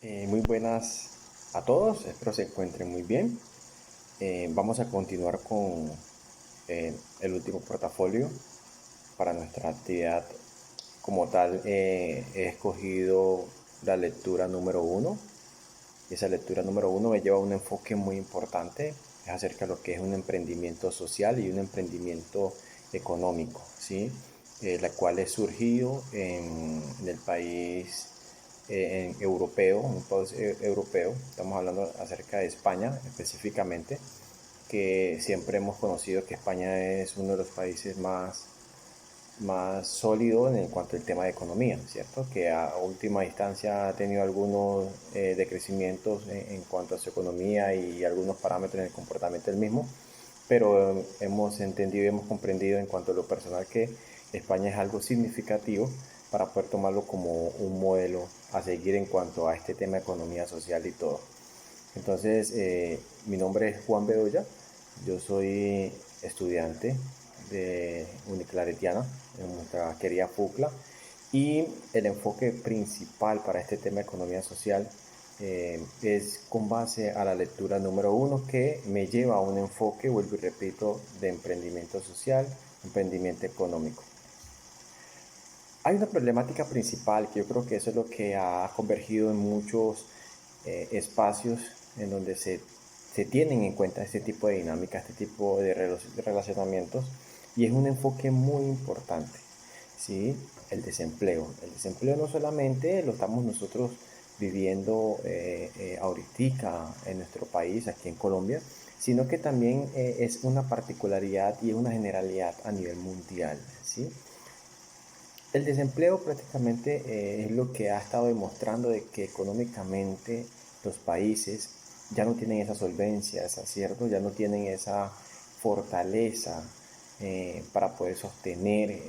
Muy buenas a todos, espero se encuentren muy bien. Vamos a continuar con el último portafolio para nuestra actividad. Como tal, he escogido la lectura número uno. Y esa lectura número uno me lleva a un enfoque muy importante, es acerca de lo que es un emprendimiento social y un emprendimiento económico, ¿sí? La cual es surgido en el país europeo, un país europeo. Estamos hablando acerca de España específicamente, que siempre hemos conocido que España es uno de los países más sólido en cuanto al tema de economía, ¿cierto? Que a última instancia ha tenido algunos decrecimientos en cuanto a su economía y algunos parámetros en el comportamiento del mismo, pero hemos entendido y hemos comprendido en cuanto a lo personal que España es algo significativo para poder tomarlo como un modelo a seguir en cuanto a este tema de economía social y todo. Entonces, mi nombre es Juan Bedoya, yo soy estudiante de Uniclaretiana en nuestra querida FUCLA, y el enfoque principal para este tema de economía social es con base a la lectura número uno, que me lleva a un enfoque, vuelvo y repito, de emprendimiento social, emprendimiento económico. Hay una problemática principal que yo creo que eso es lo que ha convergido en muchos espacios en donde se tienen en cuenta este tipo de dinámica, este tipo de relacionamientos, y es un enfoque muy importante, ¿sí? El desempleo. El desempleo no solamente lo estamos nosotros viviendo ahorita en nuestro país, aquí en Colombia, sino que también es una particularidad y una generalidad a nivel mundial, ¿sí? El desempleo prácticamente es lo que ha estado demostrando de que económicamente los países ya no tienen esa solvencia, ¿cierto? Ya no tienen esa fortaleza para poder sostener,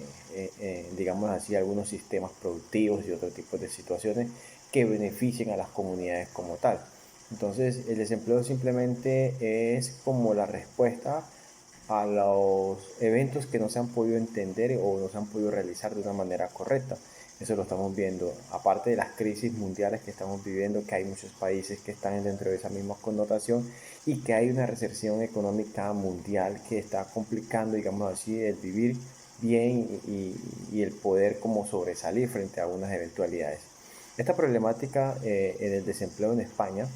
digamos así, algunos sistemas productivos y otro tipo de situaciones que beneficien a las comunidades como tal. Entonces, el desempleo simplemente es como la respuesta a los eventos que no se han podido entender o no se han podido realizar de una manera correcta. Eso lo estamos viendo, aparte de las crisis mundiales que estamos viviendo, que hay muchos países que están dentro de esa misma connotación y que hay una recesión económica mundial que está complicando, digamos así, el vivir bien y el poder como sobresalir frente a unas eventualidades. Esta problemática en el desempleo en España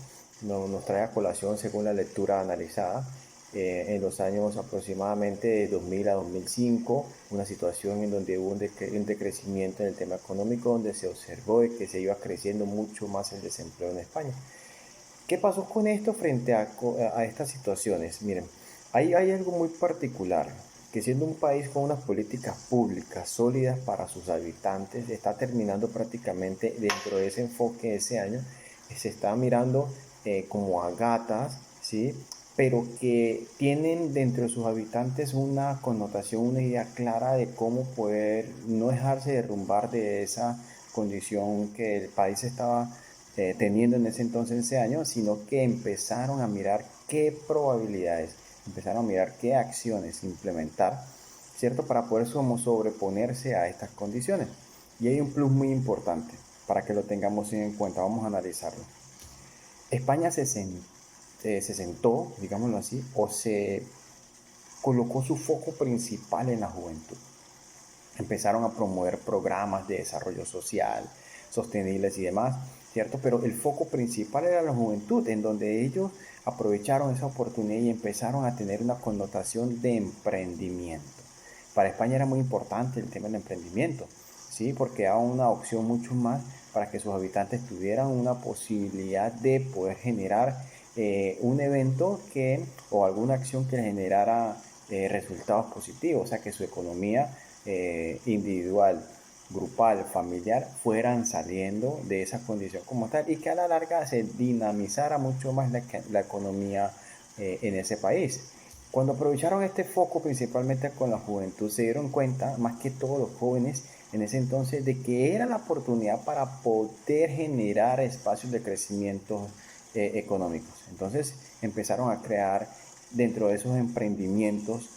nos trae a colación, según la lectura analizada, en los años aproximadamente de 2000 a 2005, una situación en donde hubo un decrecimiento en el tema económico, donde se observó que se iba creciendo mucho más el desempleo en España. ¿Qué pasó con esto frente a estas situaciones? Miren, hay algo muy particular, que siendo un país con unas políticas públicas sólidas para sus habitantes, está terminando prácticamente dentro de ese enfoque de ese año, se está mirando como a gatas, ¿sí? Pero que tienen dentro de sus habitantes una connotación, una idea clara de cómo poder no dejarse derrumbar de esa condición que el país estaba teniendo en ese entonces, ese año, sino que empezaron a mirar qué probabilidades, empezaron a mirar qué acciones implementar, ¿cierto? Para poder sobreponerse a estas condiciones. Y hay un plus muy importante para que lo tengamos en cuenta. Vamos a analizarlo. España se sentó, digámoslo así, o se colocó su foco principal en la juventud. Empezaron a promover programas de desarrollo social, sostenibles y demás, ¿cierto? Pero el foco principal era la juventud, en donde ellos aprovecharon esa oportunidad y empezaron a tener una connotación de emprendimiento. Para España era muy importante el tema del emprendimiento, ¿sí? Porque daba una opción mucho más para que sus habitantes tuvieran una posibilidad de poder generar un evento o alguna acción que generara resultados positivos, o sea, que su economía individual, grupal, familiar, fueran saliendo de esa condición como tal y que a la larga se dinamizara mucho más la economía en ese país. Cuando aprovecharon este foco principalmente con la juventud, se dieron cuenta, más que todos los jóvenes en ese entonces, de que era la oportunidad para poder generar espacios de crecimiento económicos. Entonces empezaron a crear dentro de esos emprendimientos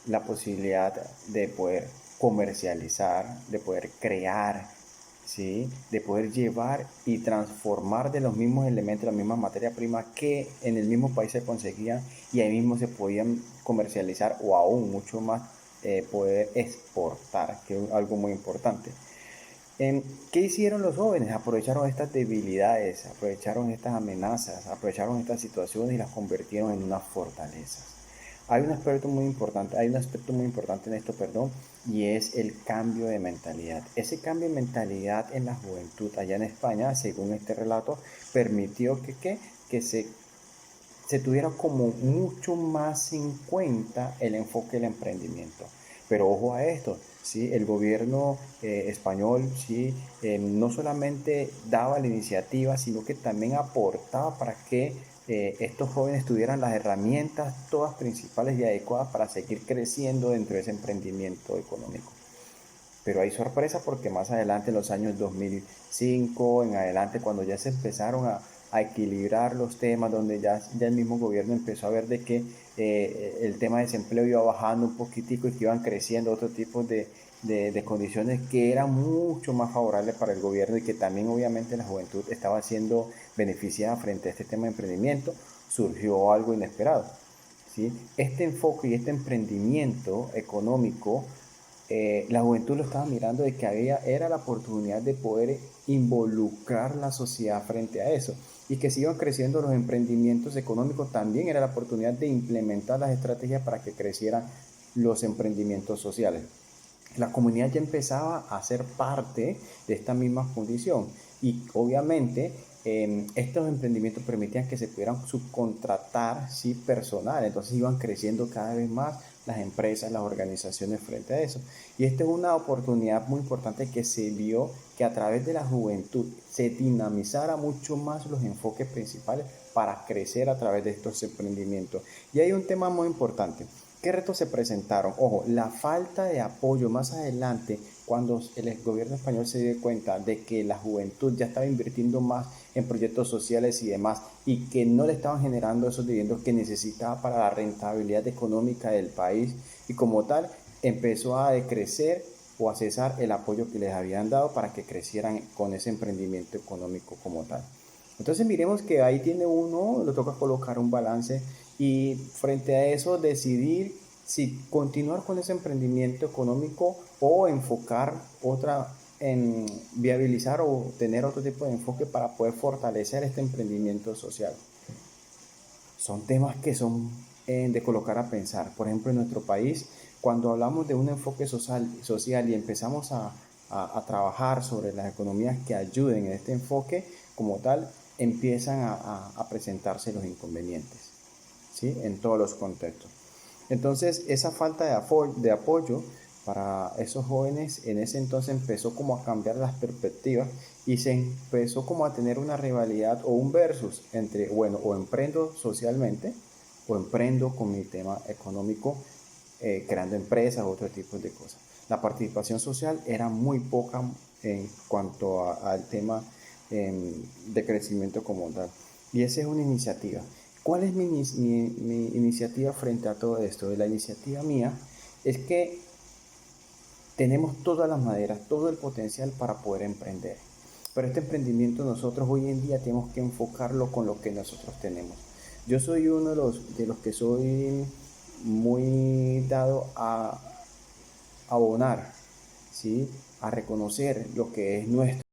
la posibilidad de poder comercializar, de poder crear, ¿sí? De poder llevar y transformar de los mismos elementos, la misma materia prima que en el mismo país se conseguían y ahí mismo se podían comercializar o aún mucho más poder exportar, que es algo muy importante. ¿Qué hicieron los jóvenes? Aprovecharon estas debilidades, aprovecharon estas amenazas, aprovecharon estas situaciones y las convirtieron en unas fortalezas. Hay un aspecto muy importante en esto, perdón, y es el cambio de mentalidad. Ese cambio de mentalidad en la juventud allá en España, según este relato, permitió que se tuviera como mucho más en cuenta el enfoque del emprendimiento. Pero ojo a esto, ¿sí? El gobierno español, ¿sí? No solamente daba la iniciativa, sino que también aportaba para que estos jóvenes tuvieran las herramientas todas principales y adecuadas para seguir creciendo dentro de ese emprendimiento económico. Pero hay sorpresa porque más adelante, en los años 2005, en adelante, cuando ya se empezaron a equilibrar los temas, donde ya el mismo gobierno empezó a ver de que el tema de desempleo iba bajando un poquitico y que iban creciendo otros tipos de condiciones que eran mucho más favorables para el gobierno y que también obviamente la juventud estaba siendo beneficiada frente a este tema de emprendimiento, surgió algo inesperado. ¿Sí? Este enfoque y este emprendimiento económico, la juventud lo estaba mirando de que era la oportunidad de poder involucrar la sociedad frente a eso y que sigan creciendo los emprendimientos económicos, también era la oportunidad de implementar las estrategias para que crecieran los emprendimientos sociales. La comunidad ya empezaba a ser parte de esta misma condición y obviamente estos emprendimientos permitían que se pudieran subcontratar, sí, personal, entonces iban creciendo cada vez más las empresas, las organizaciones frente a eso. Y esta es una oportunidad muy importante que se vio que a través de la juventud se dinamizara mucho más los enfoques principales para crecer a través de estos emprendimientos. Y hay un tema muy importante. ¿Qué retos se presentaron? Ojo, la falta de apoyo más adelante, cuando el gobierno español se dio cuenta de que la juventud ya estaba invirtiendo más en proyectos sociales y demás, y que no le estaban generando esos dividendos que necesitaba para la rentabilidad económica del país, y como tal empezó a decrecer o a cesar el apoyo que les habían dado para que crecieran con ese emprendimiento económico como tal. Entonces miremos que ahí tiene uno, le toca colocar un balance y frente a eso decidir si continuar con ese emprendimiento económico o enfocar otra en viabilizar o tener otro tipo de enfoque para poder fortalecer este emprendimiento social. Son temas que son de colocar a pensar. Por ejemplo, en nuestro país, cuando hablamos de un enfoque social y empezamos a trabajar sobre las economías que ayuden en este enfoque, como tal, empiezan a presentarse los inconvenientes, ¿sí? En todos los contextos. Entonces, esa falta de apoyo para esos jóvenes en ese entonces empezó como a cambiar las perspectivas y se empezó como a tener una rivalidad o un versus entre, bueno, o emprendo socialmente o emprendo con mi tema económico, creando empresas o otro tipo de cosas. La participación social era muy poca en cuanto al tema de crecimiento como tal. Y esa es una iniciativa. ¿Cuál es mi iniciativa frente a todo esto? La iniciativa mía es que tenemos todas las maderas, todo el potencial para poder emprender. Pero este emprendimiento nosotros hoy en día tenemos que enfocarlo con lo que nosotros tenemos. Yo soy uno de los que soy muy dado a abonar, ¿sí? A reconocer lo que es nuestro.